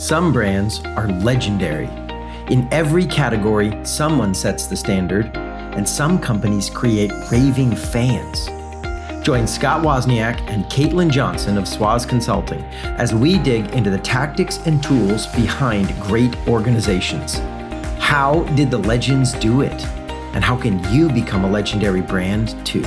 Some brands are legendary. In every category, someone sets the standard, and some companies create raving fans. Join Scott Wozniak and Caitlin Johnson of Swaz Consulting as we dig into the tactics and tools behind great organizations. How did the legends do it? And how can you become a legendary brand too?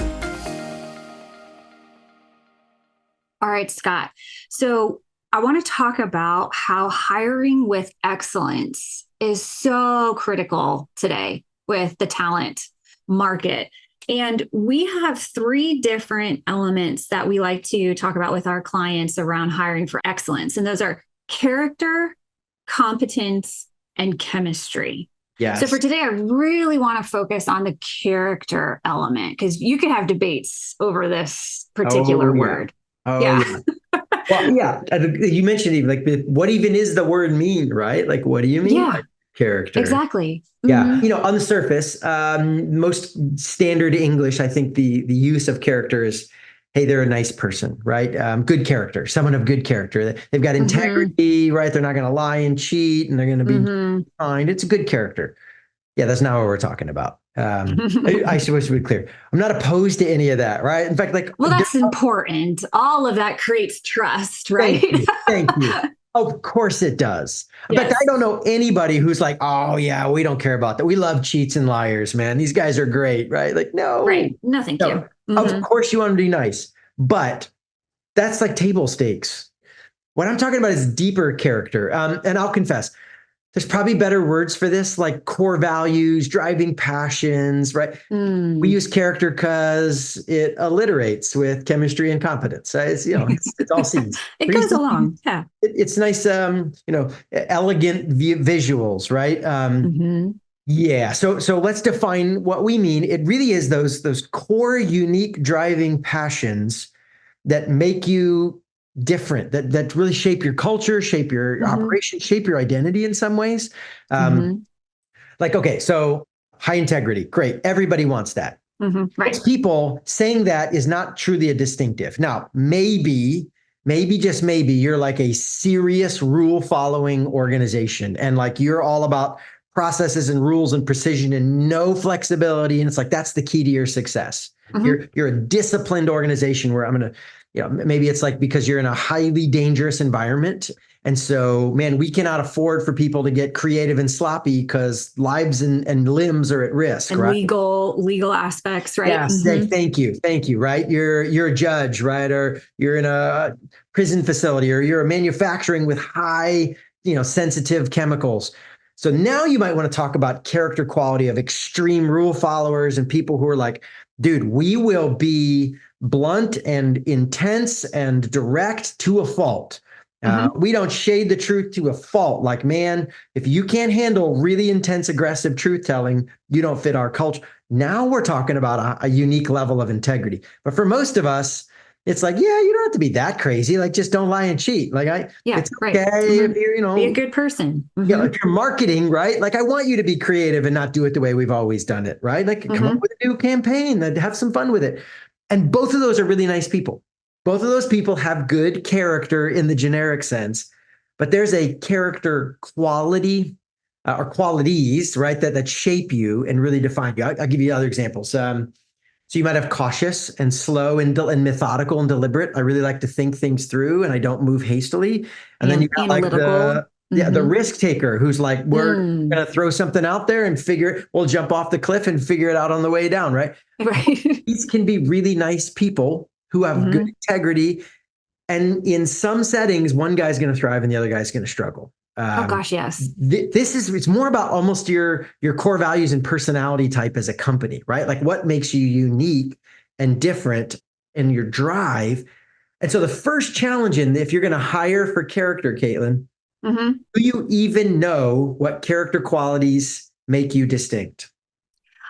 All right, Scott. So I want to talk about how hiring with excellence is so critical today with the talent market. And we have three different elements that we like to talk about with our clients around hiring for excellence. And those are character, competence, and chemistry. Yes. So for today, I really want to focus on the character element because you could have debates over this particular word. Yeah. Well, yeah. You mentioned even like, what even is the word mean, right? Like, what do you mean by character? Exactly. Yeah. On the surface, most standard English, I think the use of character is, hey, they're a nice person, right? Good character, someone of good character. They've got integrity, right? They're not going to lie and cheat, and they're going to be kind. It's a good character. Yeah, that's not what we're talking about. I suppose to be clear. I'm not opposed to any of that, right? In fact, well, that's important. All of that creates trust, right? Thank you. Of course it does. In fact, I don't know anybody who's like, oh yeah, we don't care about that. We love cheats and liars, man. These guys are great, right? Like, no. Right. No, thank you. Of course you want to be nice, but that's like table stakes. What I'm talking about is deeper character. And I'll confess, there's probably better words for this, like core values, driving passions, right? We use character because it alliterates with chemistry and competence. It's all C's. It goes along. Yeah. It's nice, elegant visuals, right? Yeah. So let's define what we mean. It really is those core, unique driving passions that make you different, that really shape your culture, shape your operation, shape your identity in some ways. Like, okay, so high integrity, great. Everybody wants that. Right. Most people saying that is not truly a distinctive. Now, maybe just maybe you're like a serious rule following organization and like you're all about processes and rules and precision and no flexibility. And it's like, that's the key to your success. You're a disciplined organization where I'm going to, maybe it's like because you're in a highly dangerous environment. And so, man, we cannot afford for people to get creative and sloppy because lives and limbs are at risk. And right? legal aspects, right? Yes, thank you, right? You're a judge, right? Or you're in a prison facility or you're manufacturing with high, sensitive chemicals. So now you might want to talk about character quality of extreme rule followers and people who are like, dude, we will be blunt and intense and direct to a fault. We don't shade the truth to a fault. Like, man, if you can't handle really intense, aggressive truth telling, you don't fit our culture. Now we're talking about a unique level of integrity. But for most of us, it's like, yeah, you don't have to be that crazy. Like, just don't lie and cheat. Like, it's okay if you're, be a good person. If you're marketing, right? Like, I want you to be creative and not do it the way we've always done it, right? Like, come up with a new campaign, have some fun with it. And both of those are really nice people. Both of those people have good character in the generic sense, but there's a character quality or qualities, right, that shape you and really define you. I'll give you other examples. So you might have cautious and slow and methodical and deliberate. I really like to think things through and I don't move hastily. And then you got like the risk taker who's like, we're going to throw something out there and we'll jump off the cliff and figure it out on the way down, right? Right. These can be really nice people who have good integrity. And in some settings, one guy's going to thrive and the other guy's going to struggle. Oh gosh, yes. It's more about almost your core values and personality type as a company, right? Like what makes you unique and different in your drive. And so the first challenge if you're going to hire for character, Caitlin, do you even know what character qualities make you distinct?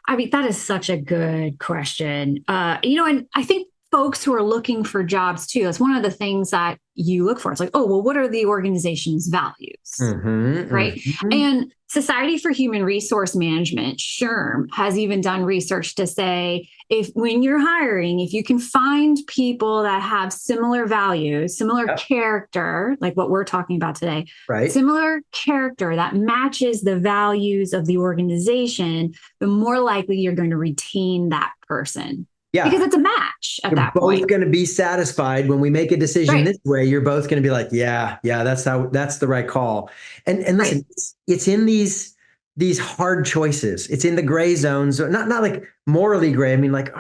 I mean, that is such a good question. And I think folks who are looking for jobs too, that's one of the things that you look for. It's like, oh, well, what are the organization's values? Right. And Society for Human Resource Management, SHRM, has even done research to say if when you're hiring, if you can find people that have similar values, similar Yep. character, like what we're talking about today, Right. similar character that matches the values of the organization, the more likely you're going to retain that person because Yeah. it's a match at You're that both point. going to be satisfied when we make a decision Right. this way. You're both going to be like, yeah, that's the right call. And Right. listen, it's in these hard choices. It's in the gray zones, not like morally gray. I mean, like,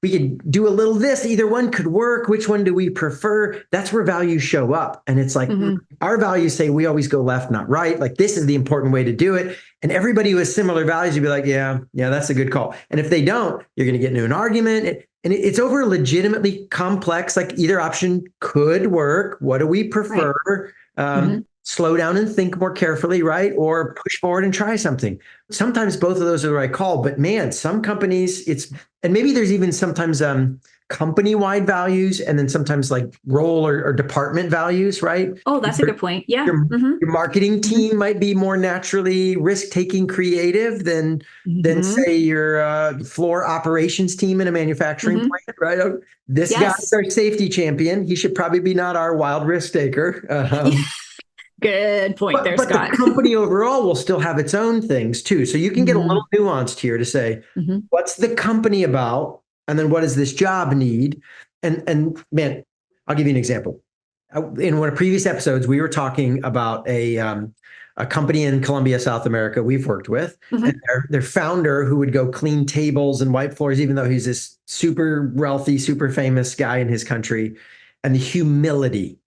we could do a little this. Either one could work. Which one do we prefer? That's where values show up. And it's like Mm-hmm. our values say we always go left, not right. Like this is the important way to do it. And everybody who has similar values, you'd be like, yeah, that's a good call. And if they don't, you're going to get into an argument. And it's over legitimately complex, like either option could work. What do we Right. prefer? Mm-hmm. Slow down and think more carefully, right? Or push forward and try something. Sometimes both of those are the right call, but man, some companies and maybe there's even sometimes company-wide values and then sometimes like role or department values, right? Oh, that's a good point. Yeah. Your, Mm-hmm. your marketing Mm-hmm. team might be more naturally risk-taking creative than Mm-hmm. say your floor operations team in a manufacturing Mm-hmm. plant, right? Oh, this guy's Yes. our safety champion. He should probably be not our wild risk taker. Good point there, But the Scott. company overall will still have its own things too. So you can get a Mm-hmm. little nuanced here to say, Mm-hmm. what's the company about? And then what does this job need? And man, I'll give you an example. In one of previous episodes, we were talking about a company in Colombia, South America we've worked with, Mm-hmm. and their founder who would go clean tables and wipe floors, even though he's this super wealthy, super famous guy in his country, and the humility.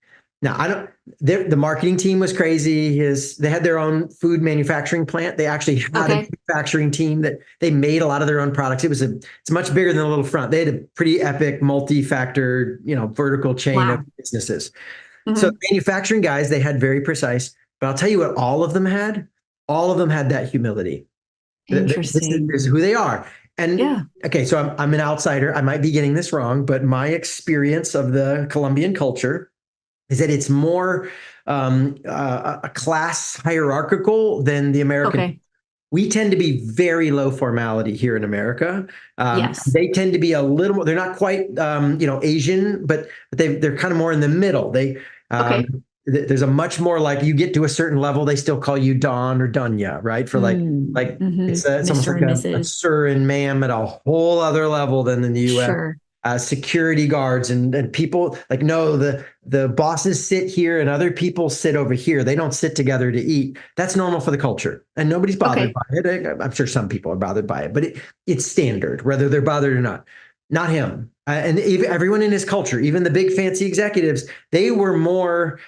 Now, I don't. The marketing team was crazy. They had their own food manufacturing plant. They actually had a Okay. manufacturing team that they made a lot of their own products. It's much bigger than a little front. They had a pretty epic multi-factor, vertical chain of Wow. businesses. So Mm-hmm. manufacturing guys, they had very precise, but I'll tell you what all of them had. All of them had that humility. This Interesting. is who they are. And Yeah. okay, so I'm an outsider. I might be getting this wrong, but my experience of the Colombian culture is that it's more a class hierarchical than the American. Okay. We tend to be very low formality here in America. Yes. They tend to be a little more. They're not quite, Asian, but they're kind of more in the middle. Okay. There's a much more like you get to a certain level, they still call you Don or Dunya, right? For like Mm-hmm. it's almost Mr. like and a Mrs. sir and ma'am at a whole other level than in the U.S. Sure. Security guards and people like no the bosses sit here and other people sit over here. They don't sit together to eat. That's normal for the culture, and nobody's bothered Okay. by it. I'm sure some people are bothered by it, but it's standard whether they're bothered or not. Not him, and everyone in his culture, even the big fancy executives, they were more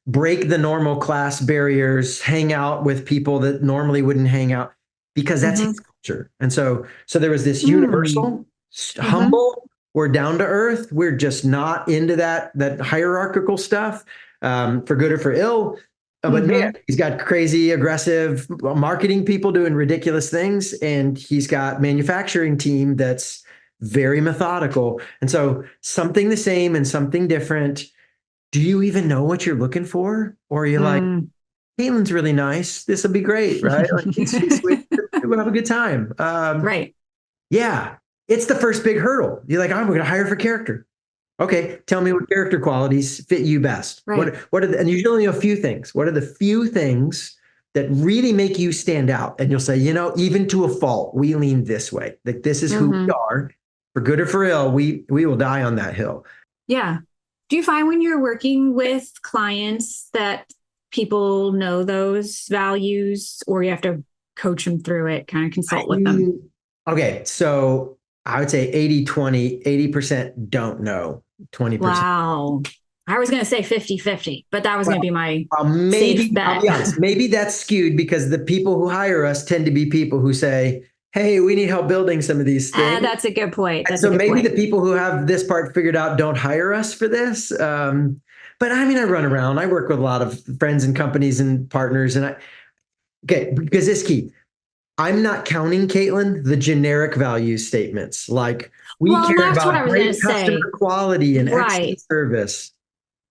break the normal class barriers, hang out with people that normally wouldn't hang out because that's Mm-hmm. his culture. And so there was this Mm. universal Mm-hmm. humble. We're down to earth. We're just not into that hierarchical stuff, for good or for ill. But man, Mm-hmm. he's got crazy, aggressive marketing people doing ridiculous things, and he's got manufacturing team that's very methodical. And so something the same and something different. Do you even know what you're looking for, or are you like, Mm. Caitlin's really nice. This will be great, right? Like she's sweet. We'll have a good time. Right. Yeah, it's the first big hurdle. You're like, I'm going to hire for character. Okay, tell me what character qualities fit you best. Right. And usually only a few things. What are the few things that really make you stand out? And you'll say, even to a fault, we lean this way. Like this is who we Mm-hmm. are. For good or for ill, we will die on that hill. Yeah. Do you find when you're working with clients that people know those values or you have to coach them through it, kind of consult with them? Okay, so I would say 80-20, 80% don't know, 20%. Wow. I was going to say 50-50, but that was going to be my safe Maybe I'll bet. be honest. Maybe that's skewed because the people who hire us tend to be people who say, "Hey, we need help building some of these things." That's a good point. And That's a so good maybe the point. people who have this part figured out don't hire us for this. But I mean, I run around. I work with a lot of friends and companies and partners, and because this key. I'm not counting, Caitlin, the generic value statements like we Well, care that's what I about was going to great customer say. quality and excellent Right. service.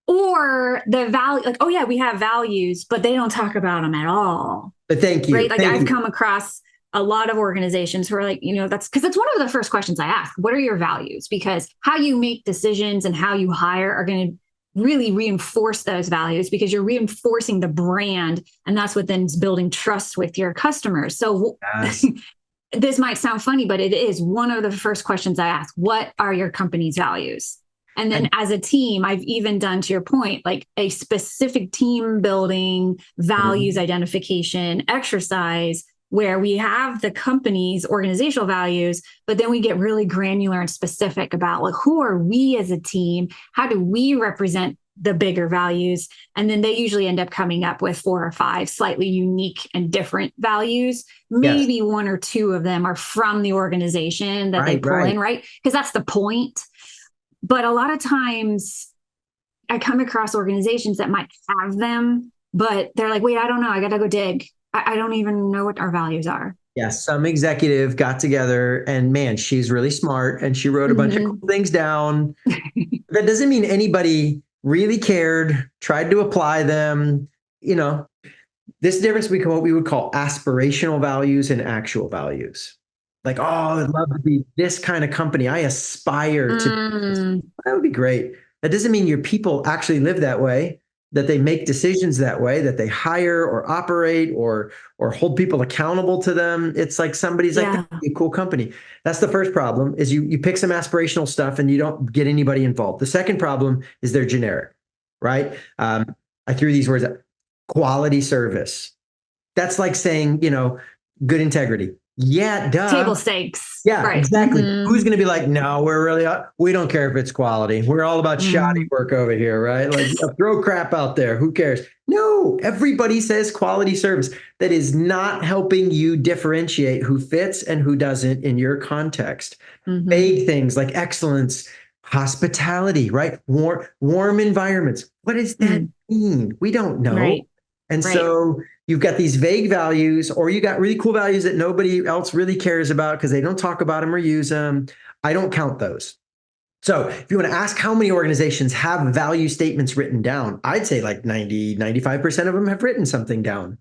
Or the value, like, oh, yeah, we have values, but they don't talk about them at all. But thank Right. you. Like Thank I've you. come across a lot of organizations who are like, that's because it's one of the first questions I ask. What are your values? Because how you make decisions and how you hire are going to really reinforce those values, because you're reinforcing the brand, and that's what then is building trust with your customers. So Yes. this might sound funny, but it is one of the first questions I ask. What are your company's values? And then as a team, I've even done, to your point, like a specific team building values identification exercise where we have the company's organizational values, but then we get really granular and specific about like, who are we as a team? How do we represent the bigger values? And then they usually end up coming up with 4 or 5 slightly unique and different values. Maybe Yes. 1 or 2 of them are from the organization that they pull in, right? Because that's the point. But a lot of times I come across organizations that might have them, but they're like, wait, I don't know. I got to go dig. I don't even know what our values are. Yes, some executive got together and man, she's really smart and she wrote a bunch of cool things down. That doesn't mean anybody really cared, tried to apply them. This difference between what we would call aspirational values and actual values. Like, oh, I'd love to be this kind of company. I aspire to do this. That would be great. That doesn't mean your people actually live that way, that they make decisions that way, that they hire or operate or hold people accountable to them. It's like somebody's like, that'd be a cool company. That's the first problem, is you pick some aspirational stuff and you don't get anybody involved. The second problem is they're generic, right? I threw these words out. Quality service. That's like saying, good integrity. Yeah, duh. Table stakes. Yeah, right. Exactly. Who's going to be like, no, we don't care if it's quality. We're all about shoddy work over here, right? Like, throw crap out there. Who cares? No, everybody says quality service. That is not helping you differentiate who fits and who doesn't in your context. Vague things like excellence, hospitality, right? Warm environments. What does that mean? We don't know. Right. And so you've got these vague values, or you got really cool values that nobody else really cares about because they don't talk about them or use them. I don't count those. So if you want to ask how many organizations have value statements written down, I'd say like 95% of them have written something down.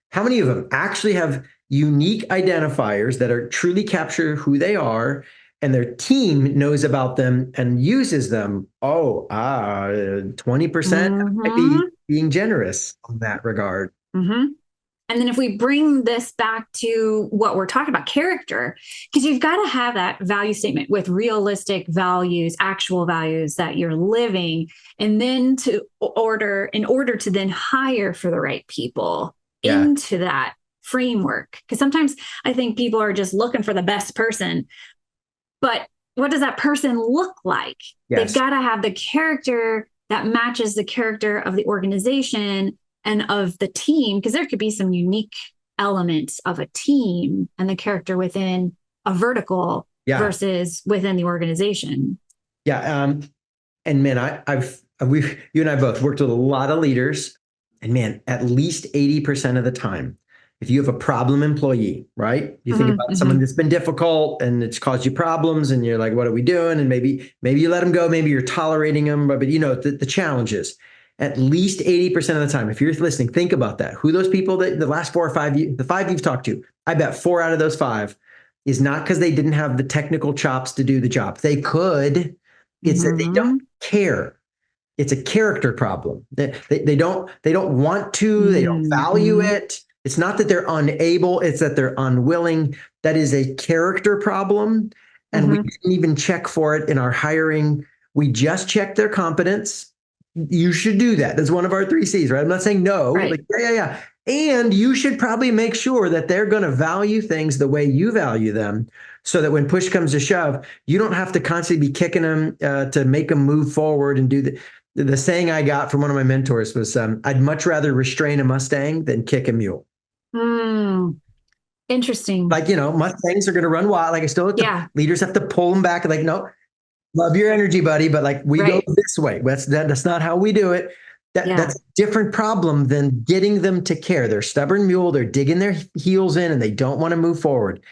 How many of them actually have unique identifiers that are truly capture who they are and their team knows about them and uses them? 20% might be being generous in that regard. And then if we bring this back to what we're talking about, character, because you've got to have that value statement with realistic values, actual values that you're living, and then in order to then hire for the right people into that framework. Because sometimes I think people are just looking for the best person, but what does that person look like? They've got to have the character that matches the character of the organization and of the team, because there could be some unique elements of a team and the character within a vertical versus within the organization. And man, you and I both worked with a lot of leaders, and man, at least 80% of the time, if you have a problem employee, right? You think about someone that's been difficult and it's caused you problems and you're like, what are we doing? And maybe you let them go, maybe you're tolerating them, but the challenges. At least 80% of the time, if you're listening, think about that. Who those people that the last 4 or 5, the 5 you've talked to, I bet 4 out of those 5 is not because they didn't have the technical chops to do the job. They could. It's that they don't care. It's a character problem. They don't want to. They don't value it. It's not that they're unable. It's that they're unwilling. That is a character problem, and we didn't even check for it in our hiring. We just checked their competence. You should do that. That's one of our 3 C's, right? I'm not saying no. Right. Like, And you should probably make sure that they're going to value things the way you value them, so that when push comes to shove, you don't have to constantly be kicking them to make them move forward and do the saying I got from one of my mentors was, I'd much rather restrain a Mustang than kick a mule. Interesting. Like, Mustangs are going to run wild. Like, I still leaders have to pull them back. Like, no, love your energy, buddy, but like we go this way. That's not how we do it. That's a different problem than getting them to care. They're stubborn mule. They're digging their heels in and they don't want to move forward.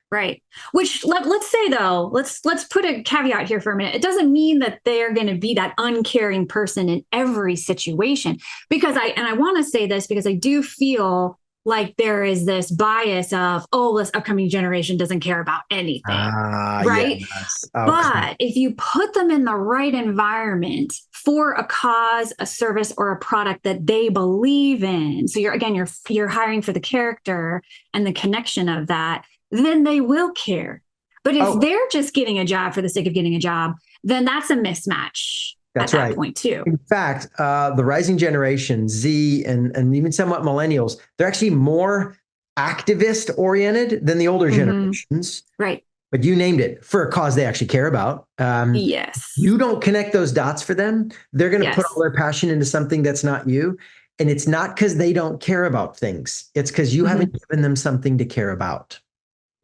Right. Which let's say though, let's put a caveat here for a minute. It doesn't mean that they're going to be that uncaring person in every situation, because I want to say this because I do feel like there is this bias of, oh, this upcoming generation doesn't care about anything, Ah, right? yes. Okay. But if you put them in the right environment for a cause, a service, or a product that they believe in, so you're hiring for the character and the connection of that, then they will care. But if Oh, they're just getting a job for the sake of getting a job, then that's a mismatch at that's that right. point too. In fact, the rising generation, Z and even somewhat millennials, they're actually more activist oriented than the older Mm-hmm. generations. Right. But you named it, for a cause they actually care about. Yes. You don't connect those dots for them. They're going to put all Yes. their passion into something that's not you. And it's not because they don't care about things. It's because you Mm-hmm. haven't given them something to care about.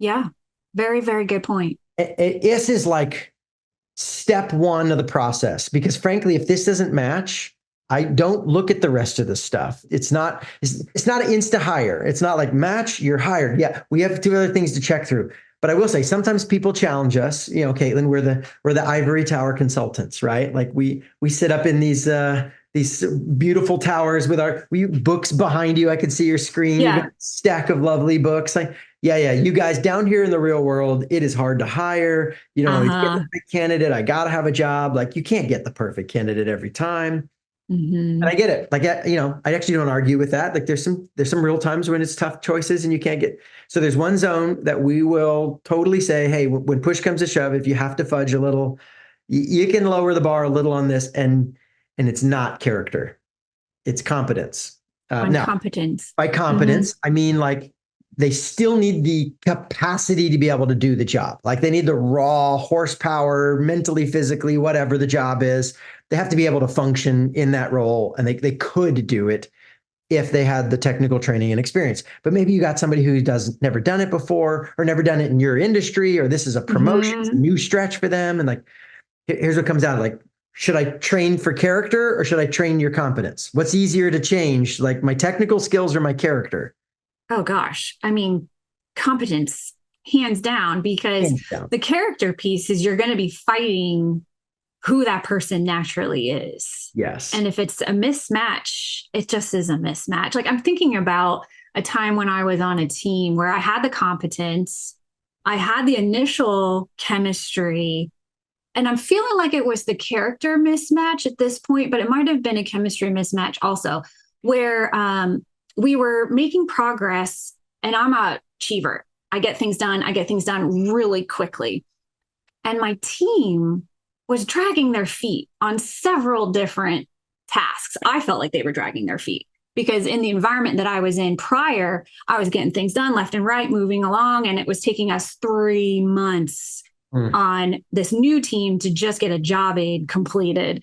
Yeah. Very, very good point. This is like step one of the process. Because frankly, if this doesn't match, I don't look at the rest of the stuff. It's not an insta hire. It's not like match, you're hired. Yeah, we have two other things to check through. But I will say sometimes people challenge us. You know, Caitlin, we're the ivory tower consultants, right? Like we sit up in these beautiful towers with our books behind you. I can see your screen. You got Yeah. a stack of lovely books. Like, yeah. You guys down here in the real world, it is hard to hire. You don't always get the Uh-huh. right candidate. I got to have a job. Like you can't get the perfect candidate every time. And Mm-hmm. I get it. Like, I actually don't argue with that. Like there's some real times when it's tough choices and you can't get, so there's one zone that we will totally say, hey, when push comes to shove, if you have to fudge a little, you can lower the bar a little on this, and it's not character, it's competence. On Now, competence. by Mm-hmm. competence, I mean like they still need the capacity to be able to do the job. Like they need the raw horsepower, mentally, physically, whatever the job is. They have to be able to function in that role, and they could do it if they had the technical training and experience. But maybe you got somebody who does never done it before, or never done it in your industry, or this is a promotion, it's a Mm-hmm. new stretch for them. And like, here's what comes out like, should I train for character or should I train your competence? What's easier to change, like my technical skills or my character? Oh gosh. I mean, competence, hands down, because Hands down. the character piece is you're going to be fighting who that person naturally is. Yes. And if it's a mismatch, it just is a mismatch. Like I'm thinking about a time when I was on a team where I had the competence, I had the initial chemistry, and I'm feeling like it was the character mismatch at this point, but it might have been a chemistry mismatch also, where we were making progress, and I'm a achiever. I get things done. I get things done really quickly. And my team was dragging their feet on several different tasks. I felt like they were dragging their feet because in the environment that I was in prior, I was getting things done left and right, moving along, and it was taking us 3 months Mm. on this new team to just get a job aid completed.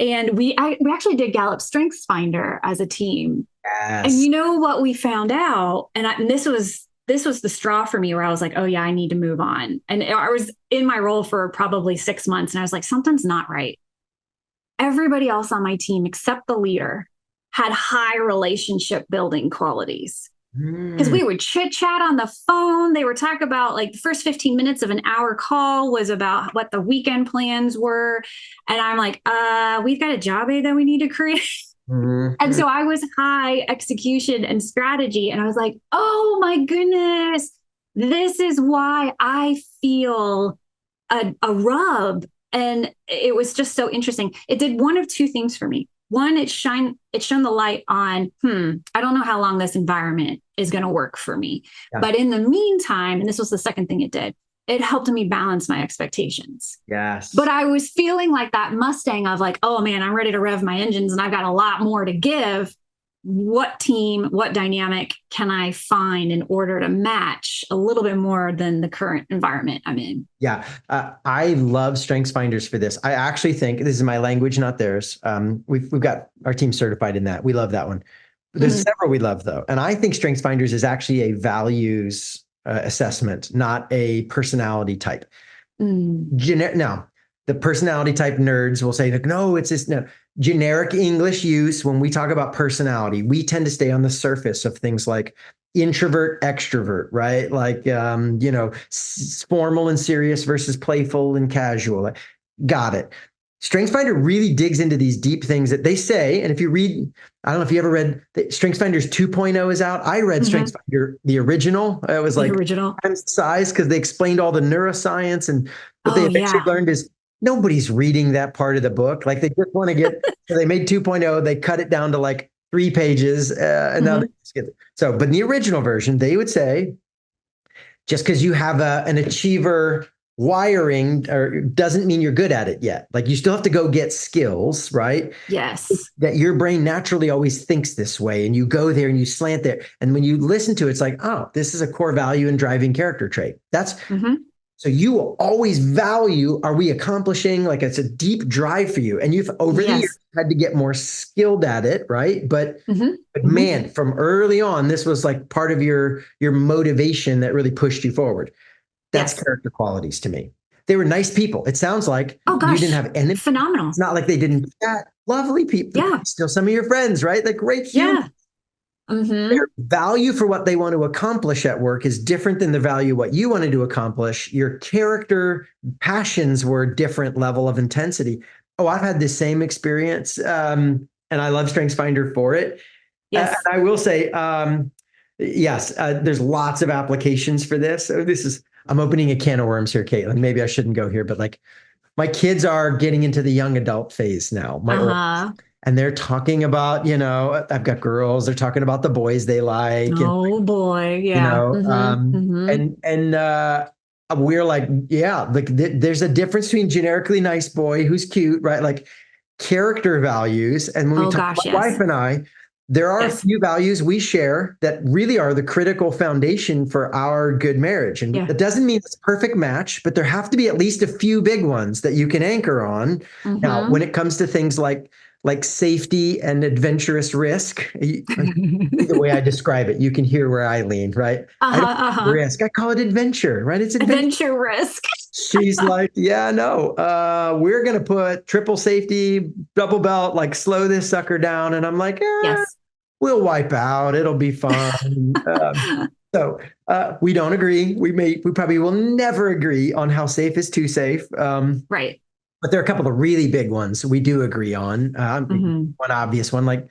And we actually did Gallup Strengths Finder as a team. And Yes. you know what we found out, and this was the straw for me where I was like, oh yeah, I need to move on. And I was in my role for probably 6 months, and I was like, something's not right. Everybody else on my team except the leader had high relationship building qualities because Mm. we would chit chat on the phone. They would talk about like the first 15 minutes of an hour call was about what the weekend plans were. And I'm like, we've got a job aid that we need to create. And Mhm. so I was high execution and strategy. And I was like, oh my goodness, this is why I feel a rub. And it was just so interesting. It did one of two things for me. One, it shone the light on, I don't know how long this environment is going to work for me. Yeah. But in the meantime, and this was the second thing it did, it helped me balance my expectations. But Yes. I was feeling like that Mustang of like, oh man, I'm ready to rev my engines and I've got a lot more to give. What team, what dynamic can I find in order to match a little bit more than the current environment I'm in? Yeah. I love strengths finders for this. I actually think this is my language, not theirs. We've got our team certified in that. We love that one. There's Mm-hmm. several we love though. And I think strengths finders is actually a values assessment, not a personality type. Mm. Now, the personality type nerds will say, like, no, it's this no. Generic English use. When we talk about personality, we tend to stay on the surface of things like introvert, extrovert, right? Like, formal and serious versus playful and casual. Like, got it. StrengthsFinder really digs into these deep things that they say. And if you read, I don't know if you ever read StrengthsFinder's 2.0 is out. I read StrengthsFinder, the original. It was The like original. times the size because they explained all the neuroscience. And what they Oh, eventually yeah. learned is nobody's reading that part of the book. Like they just want to get, so they made 2.0, they cut it down to like 3 pages. And now they just get it. So, but in the original version, they would say, just because you have an achiever wiring or doesn't mean you're good at it yet. Like you still have to go get skills, right? Yes. That your brain naturally always thinks this way and you go there and you slant there. And when you listen to it, it's like, oh, this is a core value and driving character trait. That's so you will always value, are we accomplishing? Like it's a deep drive for you. And you've over the years had to get more skilled at it, right? But man, from early on, this was like part of your motivation that really pushed you forward. That's character qualities to me. They were nice people. It sounds like Oh, you gosh. didn't have any. Phenomenal. It's not like they didn't chat. Lovely people. Yeah. Still some of your friends, right? Like great humans. Yeah. Their value for what they want to accomplish at work is different than the value what you wanted to accomplish. Your character passions were a different level of intensity. Oh, I've had the same experience, and I love StrengthsFinder for it. Yes. And I will say, yes, there's lots of applications for this. So I'm opening a can of worms here, Caitlin. Maybe I shouldn't go here, but like my kids are getting into the young adult phase now. And they're talking about, I've got girls, they're talking about the boys they like. Oh boy. Yeah. And we're like, yeah, like there's a difference between generically nice boy who's cute, right? Like character values. And when we talk about wife and I, there are a few values we share that really are the critical foundation for our good marriage. And that doesn't mean it's a perfect match, but there have to be at least a few big ones that you can anchor on. Now, when it comes to things like safety and adventurous risk, the way I describe it, you can hear where I lean, right? I don't risk. I call it adventure, right? It's adventure risk. She's like, yeah, no, we're going to put triple safety, double belt, like slow this sucker down. And I'm like, we'll wipe out. It'll be fun. So we don't agree. We probably will never agree on how safe is too safe. Right. But there are a couple of really big ones we do agree on. One obvious one, like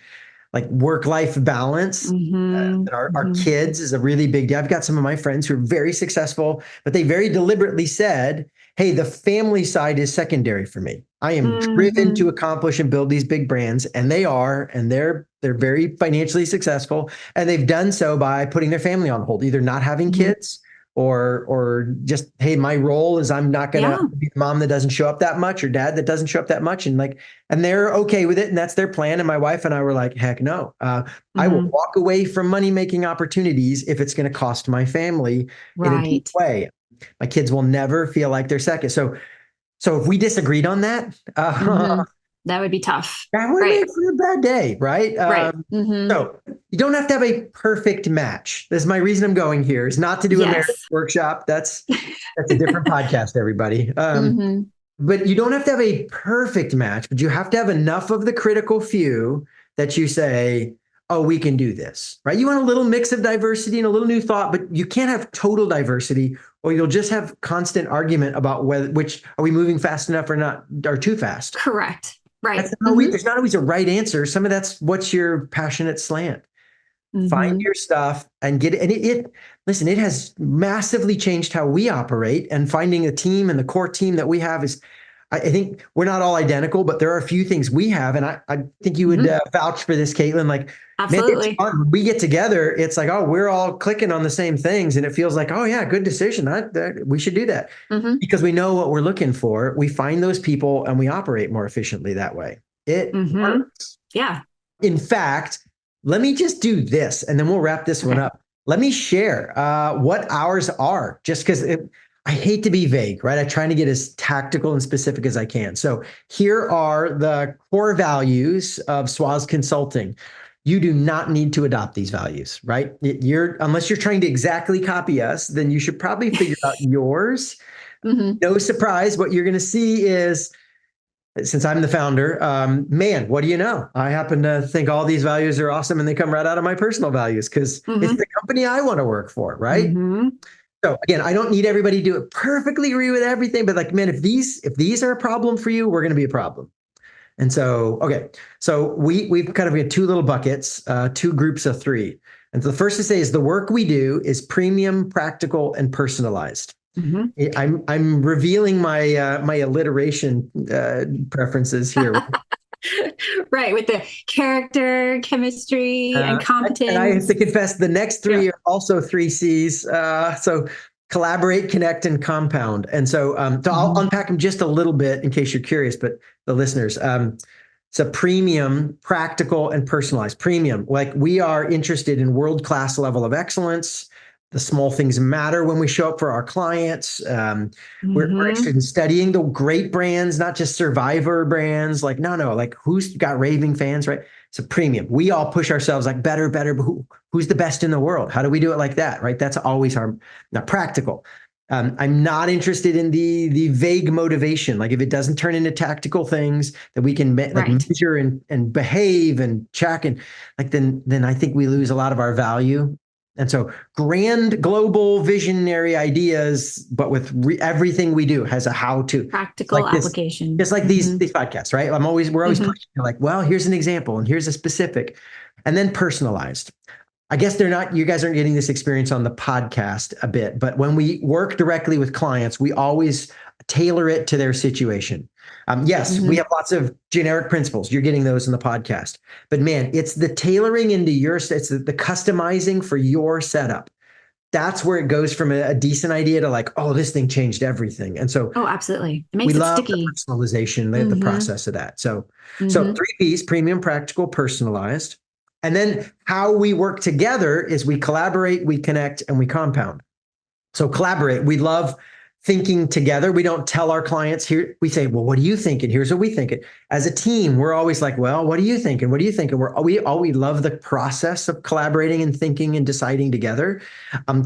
work-life balance. Our kids is a really big deal. I've got some of my friends who are very successful, but they very deliberately said, hey, the family side is secondary for me. I am driven to accomplish and build these big brands, and they are, and they're very financially successful, and they've done so by putting their family on hold, either not having kids or just, hey, my role is I'm not going to be the mom that doesn't show up that much or dad that doesn't show up that much. And they're okay with it. And that's their plan. And my wife and I were like, heck no, I will walk away from money-making opportunities if it's going to cost my family in a deep way. My kids will never feel like they're second. So if we disagreed on that, that would be tough. That would make for a bad day, right? So you don't have to have a perfect match. This is my reason I'm going here, is not to do a marriage workshop. That's a different podcast, everybody. But you don't have to have a perfect match, but you have to have enough of the critical few that you say, oh, we can do this, right? You want a little mix of diversity and a little new thought, but you can't have total diversity or you'll just have constant argument about which are we moving fast enough or not, or too fast. Correct. Right. There's not always a right answer. Some of that's what's your passionate slant. Find your stuff and get it. And listen, it has massively changed how we operate, and finding a team and the core team that we have is, I think we're not all identical, but there are a few things we have. And I think you would vouch for this, Caitlin. Like, absolutely. Man, it's fun. When we get together, it's like, oh, we're all clicking on the same things. And it feels like, oh yeah, good decision. We should do that because we know what we're looking for. We find those people and we operate more efficiently that way. It works. Yeah. In fact, let me just do this and then we'll wrap this one up. Let me share what ours are, just because I hate to be vague, right? I'm trying to get as tactical and specific as I can. So here are the core values of Swaz Consulting. You do not need to adopt these values, right? Unless you're trying to exactly copy us, then you should probably figure out yours. No surprise, what you're going to see is, since I'm the founder, man, what do you know? I happen to think all these values are awesome and they come right out of my personal values because it's the company I want to work for, right? So again, I don't need everybody to do it perfectly, agree with everything, but like, man, if these are a problem for you, we're going to be a problem. And so, okay, so we've kind of got two little buckets, two groups of three. And so the first to say is the work we do is premium, practical, and personalized. Mm-hmm. I'm revealing my alliteration preferences here. Right, with the character, chemistry, and And I have competence. to confess, the next Yeah. three are also three C's. So collaborate, connect, and compound. And so I'll Mhm. unpack them just a little bit in case you're curious, but the listeners. It's a premium, practical, and personalized. Premium, like we are interested in world-class level of excellence. The small things matter when we show up for our clients. We're interested Mhm. in studying the great brands, not just survivor brands. Like, no, like who's got raving fans, right? It's a premium. We all push ourselves like better, better, but who's the best in the world? How do we do it like that, right? That's always our, now practical. I'm not interested in the vague motivation. Like if it doesn't turn into tactical things that we can like Right. measure and behave and check and like then I think we lose a lot of our value. And so grand global visionary ideas, but with everything we do has a how to. It's Practical like this, application. just like these Hmm. these podcasts, right? We're always Hmm. pushing like, well, here's an example and here's a specific, and then personalized. I guess they're not, you guys aren't getting this experience on the podcast a bit, but when we work directly with clients, we always tailor it to their situation. Yes, we Hmm. have lots of generic principles. You're getting those in the podcast, but man, it's the tailoring into it's the customizing for your setup. That's where it goes from a decent idea to like, oh, this thing changed everything. And so Oh, absolutely. It we makes it love the sticky. personalization, the Hmm. process of that. So Hmm. three P's: premium, practical, personalized. And then how we work together is we collaborate, we connect, and we compound. So collaborate. We love thinking together. We don't tell our clients here. We say, well, what do you think? And here's what we think. As a team, we're always like, well, what do you think? And what do you think? And we love the process of collaborating and thinking and deciding together.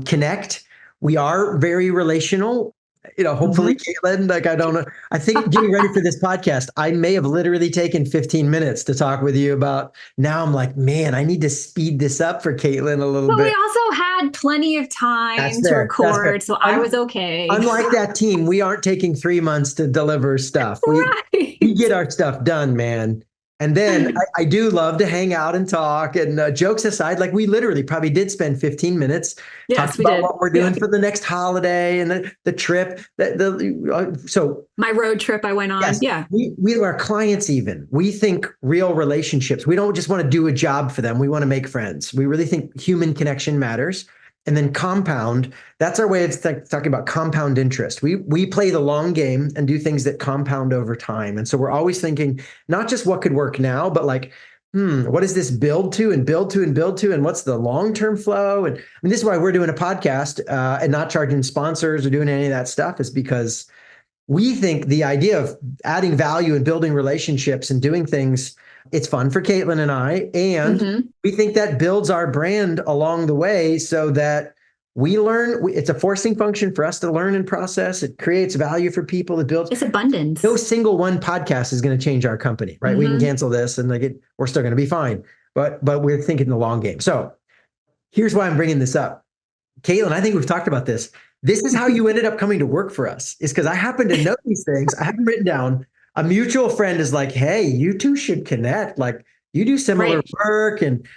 Connect. We are very relational. Hopefully, Hmm. Caitlin, like I don't know. I think getting ready for this podcast, I may have literally taken 15 minutes to talk with you about. Now I'm like, man, I need to speed this up for Caitlin a little But we bit. also had plenty of That's time to fair. That's fair. record, so I was okay. Unlike that team, we aren't taking 3 months to deliver stuff. We Right. get our stuff done, man. And then I do love to hang out and talk. And jokes aside, like we literally probably did spend 15 minutes Yes, talking we about did. what we're Yeah. doing for the next holiday and the trip. So My road trip I went on. yes, Yeah. we our clients even. We think real relationships. We don't just want to do a job for them. We want to make friends. We really think human connection matters. And then compound, that's our way of talking about compound interest. We play the long game and do things that compound over time. And so we're always thinking not just what could work now, but like, what does this build to and build to and build to? And what's the long-term flow? And I mean, this is why we're doing a podcast and not charging sponsors or doing any of that stuff, is because we think the idea of adding value and building relationships and doing things, it's fun for Caitlin and I. And Hmm. we think that builds our brand along the way so that we learn. It's a forcing function for us to learn and process. It creates value for people. It builds. It's No abundance. single one podcast is going to change our company, right? We can Hmm. cancel this and we're still going to be fine. But we're thinking the long game. So here's why I'm bringing this up. Caitlin, I think we've talked about this. This is how you ended up coming to work for us, is because I happen to know these things. I have them written down. A mutual friend is like, hey, you two should connect. Like you do similar Right. work. And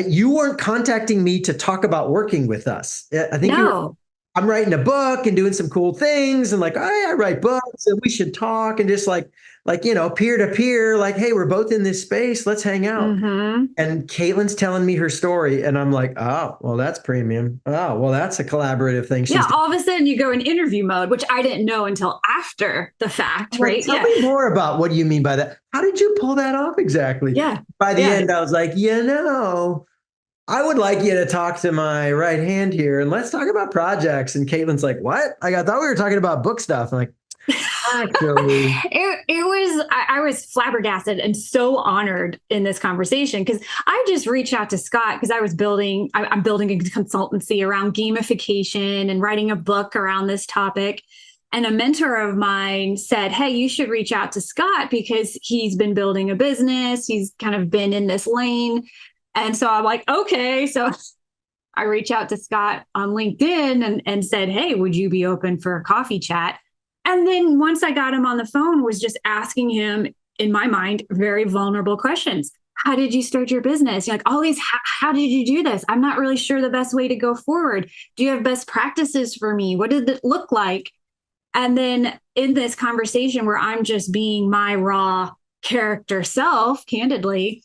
you weren't contacting me to talk about working with us. I think you were, No. I'm writing a book and doing some cool things and like, hey, I write books and we should talk and just like, peer to peer, like, hey, we're both in this space. Let's hang out. Hmm. And Caitlin's telling me her story, and I'm like, oh, well, that's premium. Oh, well, that's a collaborative thing Yeah. she's doing. All of a sudden you go in interview mode, which I didn't know until after the fact. I'm like, Right. tell Yeah. me more about what do you mean by that? How did you pull that off exactly? Yeah. By the Yeah. end, I was like, I would like you to talk to my right hand here and let's talk about projects. And Caitlin's like, what? Like, I thought we were talking about book stuff. I'm like, actually, It was, I was flabbergasted and so honored in this conversation because I just reached out to Scott because I'm building a consultancy around gamification and writing a book around this topic. And a mentor of mine said, hey, you should reach out to Scott because he's been building a business. He's kind of been in this lane. And so I'm like, okay. So I reach out to Scott on LinkedIn and said, hey, would you be open for a coffee chat? And then once I got him on the phone, was just asking him, in my mind, very vulnerable questions. How did you start your business? You're like, all these, how did you do this? I'm not really sure the best way to go forward. Do you have best practices for me? What did it look like? And then in this conversation where I'm just being my raw character self, candidly,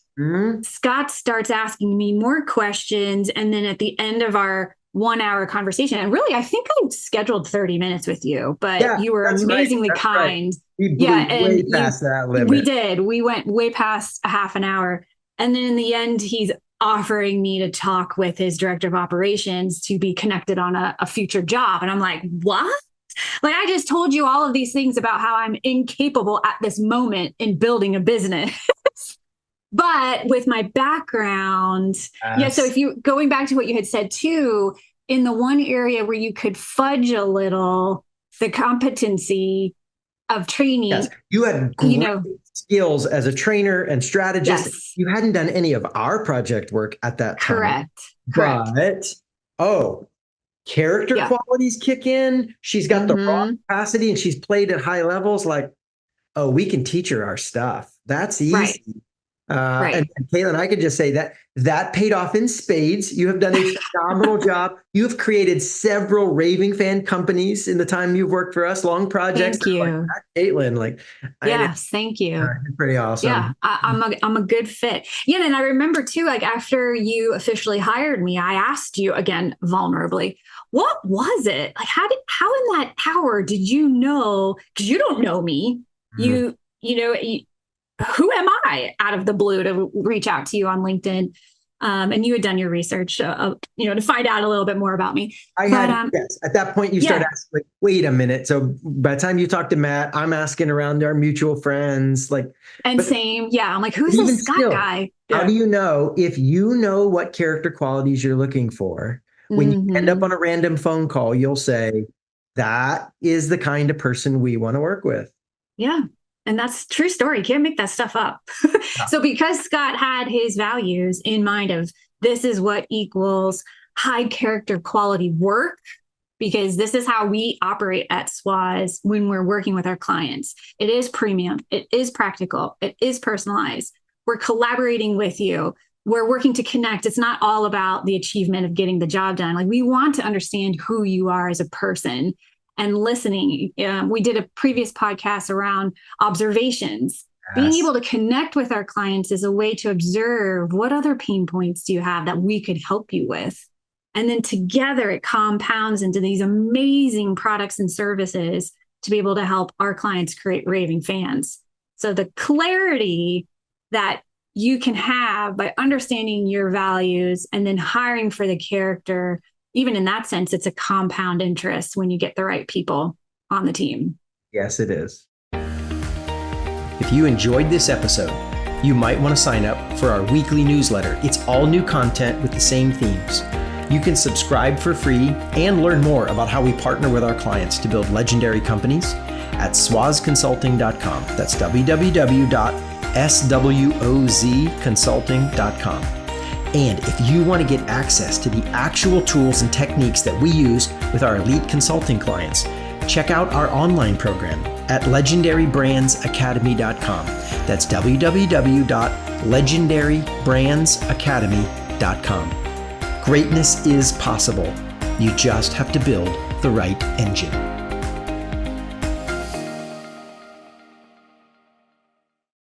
Scott starts asking me more questions. And then at the end of our 1 hour conversation, and really, I think I scheduled 30 minutes with you, but you were amazingly kind. We blew way past that limit. We did. We went way past a half an hour. And then in the end, he's offering me to talk with his director of operations to be connected on a future job. And I'm like, what? Like, I just told you all of these things about how I'm incapable at this moment in building a business. But with my background, so if you, going back to what you had said too, in the one area where you could fudge a little, the competency of training. Yes. You had great skills as a trainer and strategist. Yes. You hadn't done any of our project work at that time. Correct. But, character qualities kick in. She's got the raw capacity and she's played at high levels. Like, oh, we can teach her our stuff. That's easy. Right. And Caitlin, I could just say that paid off in spades. You have done a phenomenal job. You have created several raving fan companies in the time you've worked for us, long projects. Thank you. Like Caitlin. Thank you. Pretty awesome. Yeah, I'm a good fit. Yeah, and I remember too, like after you officially hired me, I asked you again, vulnerably, what was it? Like, how in that hour did you know? Because you don't know me. Who am I out of the blue to reach out to you on LinkedIn? And you had done your research, to find out a little bit more about me. Yes. At that point, you start asking, like, wait a minute. So by the time you talk to Matt, I'm asking around our mutual friends, same. Yeah. I'm like, who's this Scott guy? How do you know if you know what character qualities you're looking for? When you end up on a random phone call, you'll say, that is the kind of person we want to work with. Yeah. And that's a true story. You can't make that stuff up. So because Scott had his values in mind of this is what equals high character quality work, because this is how we operate at SWAS when we're working with our clients. It is premium. It is practical. It is personalized. We're collaborating with you. We're working to connect. It's not all about the achievement of getting the job done. Like, we want to understand who you are as a person. And listening. We did a previous podcast around observations. Yes. Being able to connect with our clients is a way to observe what other pain points do you have that we could help you with. And then together it compounds into these amazing products and services to be able to help our clients create raving fans. So the clarity that you can have by understanding your values and then hiring for the character, even in that sense, it's a compound interest when you get the right people on the team. Yes, it is. If you enjoyed this episode, you might want to sign up for our weekly newsletter. It's all new content with the same themes. You can subscribe for free and learn more about how we partner with our clients to build legendary companies at swazconsulting.com. That's www.swozconsulting.com. And if you want to get access to the actual tools and techniques that we use with our elite consulting clients, check out our online program at legendarybrandsacademy.com. That's www.legendarybrandsacademy.com. Greatness is possible. You just have to build the right engine.